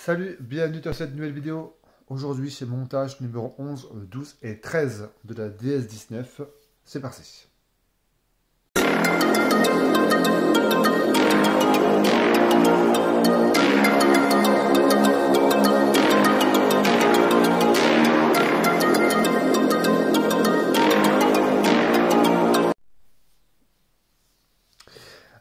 Salut, bienvenue dans cette nouvelle vidéo. Aujourd'hui, c'est montage numéro 11, 12 et 13 de la DS19. C'est parti.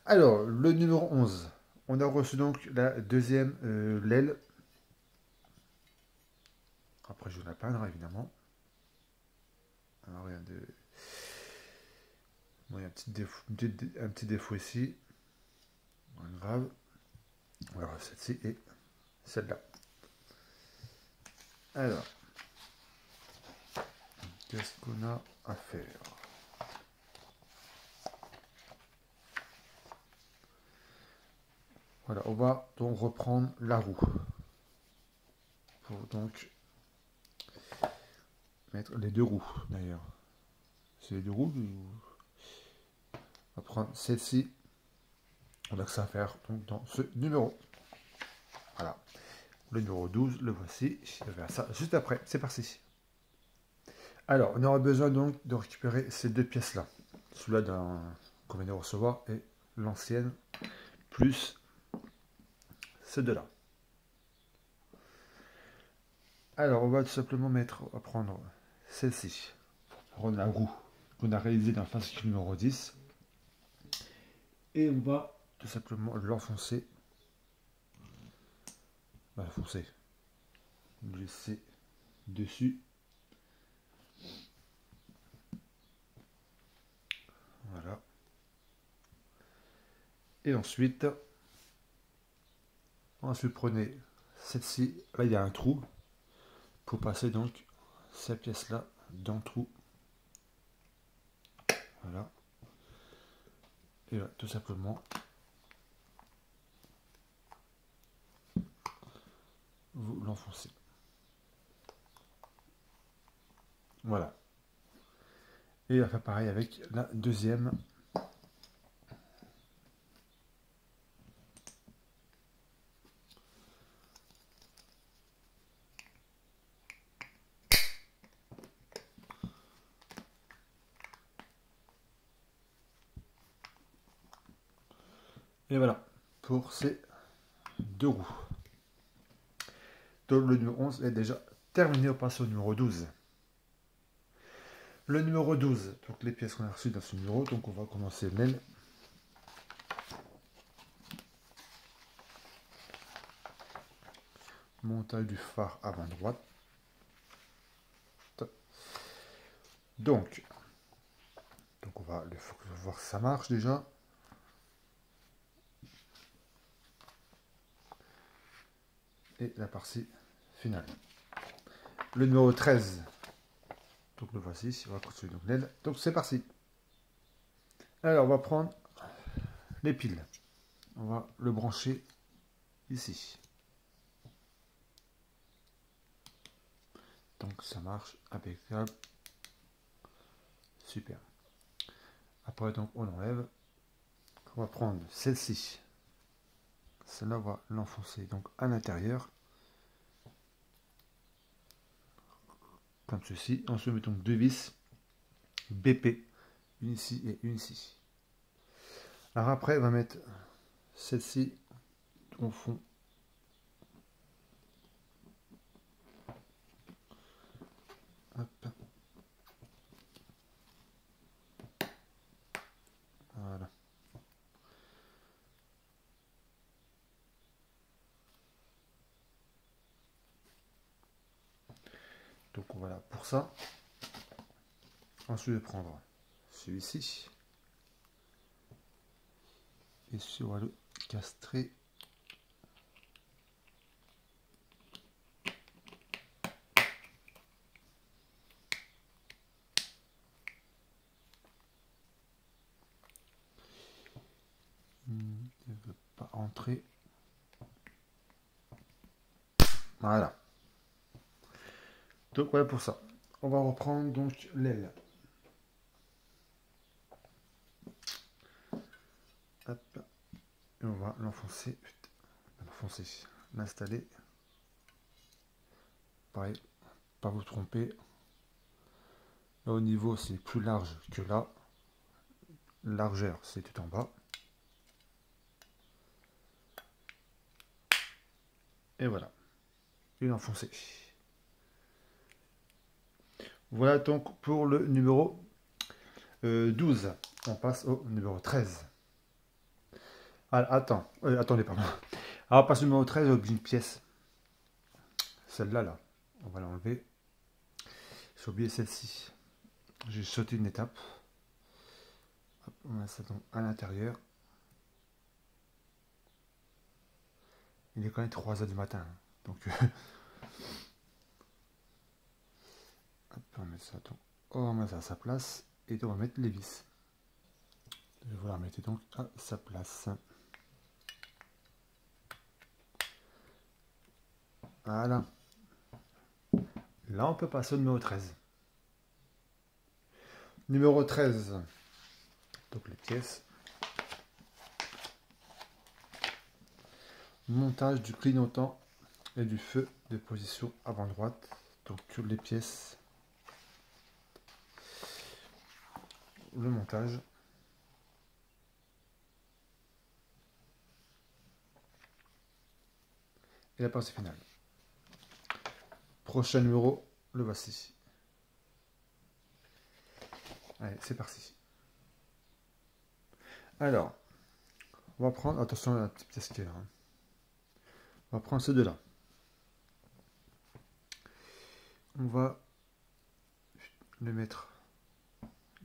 Alors, le numéro 11. On a reçu donc la deuxième l'aile. Après, je vais la peindre, évidemment. Alors, rien de... Bon, il y a un petit défaut ici. Pas grave. Voilà, celle-ci et celle-là. Alors, qu'est-ce qu'on a à faire? Voilà, on va donc reprendre la roue. Pour donc mettre les deux roues, d'ailleurs. C'est les deux roues. On va prendre celle-ci. On a que ça à faire donc, dans ce numéro. Voilà. Le numéro 12, le voici. Je vais faire ça juste après. C'est parti. Alors, on aura besoin donc de récupérer ces deux pièces-là. Celui-là qu'on vient de recevoir et l'ancienne, plus ces deux-là. Alors, on va tout simplement prendre celle-ci, pour prendre la roue qu'on a réalisée dans le fascicule numéro 10. Et on va tout simplement l'enfoncer. L'enfoncer. Laisser dessus. Voilà. Et ensuite prenez celle-ci. Là, il y a un trou. Pour passer donc cette pièce-là dans le trou. Voilà. Et là, tout simplement, vous l'enfoncez. Voilà. Et on va faire pareil avec la deuxième. Et voilà, pour ces deux roues. Donc le numéro 11 est déjà terminé, on passe au numéro 12. Le numéro 12, donc les pièces qu'on a reçues dans ce numéro, donc on va commencer l'aile. Montage du phare avant droite. Donc on va voir si ça marche déjà. Et la partie finale. Le numéro 13. Donc le voici, on va continuer donc l'aile. Donc c'est parti. Alors on va prendre les piles. On va le brancher ici. Donc ça marche, impeccable. Super. Après donc on enlève. On va prendre celle-ci. Celle-là on va l'enfoncer donc à l'intérieur. Comme ceci. Ensuite mettons deux vis BP. Une ici et une ici. Alors après on va mettre celle-ci au fond. Hop. Voilà. Donc voilà pour ça. Ensuite je vais prendre celui-ci. Et celui on va le castrer. Il ne veut pas entrer. Voilà. Donc voilà pour ça. On va reprendre donc l'aile. Hop. Et on va l'enfoncer. L'installer. pareil, pas vous tromper. Là au niveau c'est plus large que là. Largeur c'est tout en bas. Et voilà, une enfoncée. Voilà donc pour le numéro 12. On passe au numéro 13. Ah, attendez, pardon. Alors, on passe au numéro 13 avec une pièce. Celle-là, là. On va l'enlever. J'ai oublié celle-ci. J'ai sauté une étape. Hop, on met ça donc à l'intérieur. Il est quand même 3 h du matin. Donc, hop, on met ça donc. On met ça à sa place. Et on va mettre les vis. Je vais la remettre donc à sa place. Voilà. Là, on peut passer au numéro 13. Numéro 13. Donc les pièces. Montage du clignotant et du feu de position avant droite. Donc les pièces. Le montage. Et la partie finale. Prochain numéro, le voici. Allez, c'est parti. Alors, on va prendre, attention à la petite pièce qui est là. On va prendre ces deux-là. On va les mettre,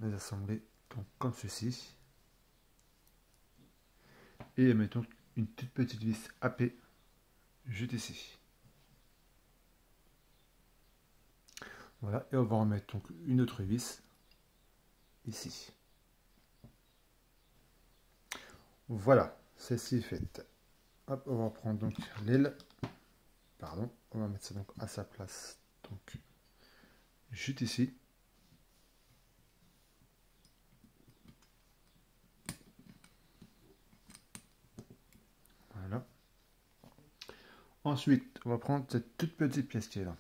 les assembler donc comme ceci. Et mettons une toute petite vis AP juste ici. Voilà, et on va en mettre donc une autre vis ici. Voilà, celle-ci est faite. Hop, on va prendre donc l'aile. Pardon, on va mettre ça donc à sa place. Donc, juste ici. Voilà. Ensuite, on va prendre cette toute petite pièce qui est là.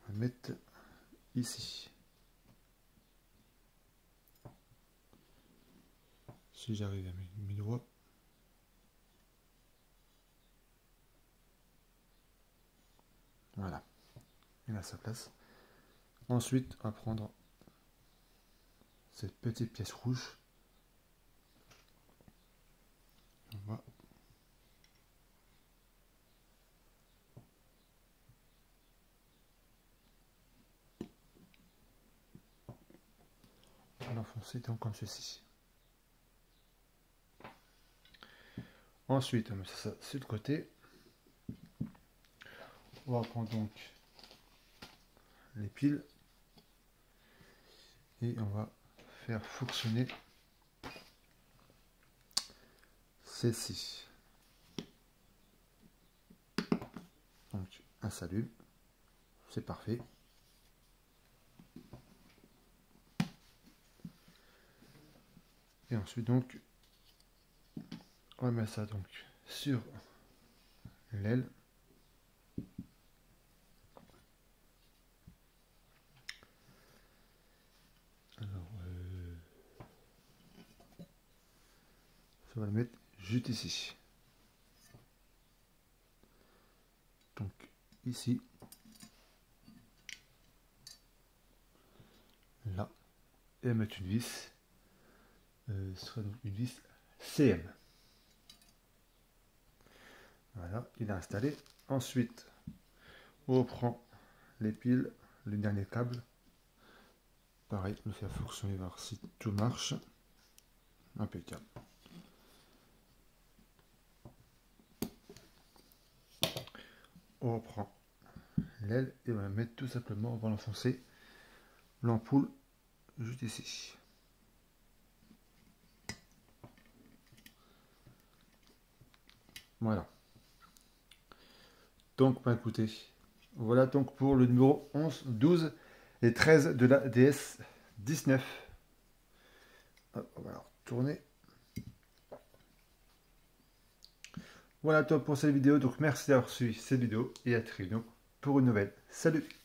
On va mettre ici. Si j'arrive à mes doigts. Voilà. Il a sa place. Ensuite, on va prendre cette petite pièce rouge. On va l'enfoncer donc comme ceci. Ensuite, on met ça sur le côté. On va prendre donc les piles et on va faire fonctionner celle-ci. Donc, un s'allume, c'est parfait. Et ensuite donc, on va mettre ça donc sur l'aile. Alors, ça va le mettre juste ici. Donc ici, là, et mettre une vis. Ce sera donc une vis CM. Voilà, il est installé. Ensuite, on reprend les piles, le dernier câble. Pareil, on le fait fonctionner, voir si tout marche. Impeccable. On reprend l'aile et on va mettre tout simplement, on va l'enfoncer l'ampoule juste ici. Voilà. Donc, bah, écoutez, voilà donc pour le numéro 11, 12 et 13 de la DS19. Hop, on va la retourner. Voilà toi pour cette vidéo, donc merci d'avoir suivi cette vidéo et à très bientôt pour une nouvelle. Salut!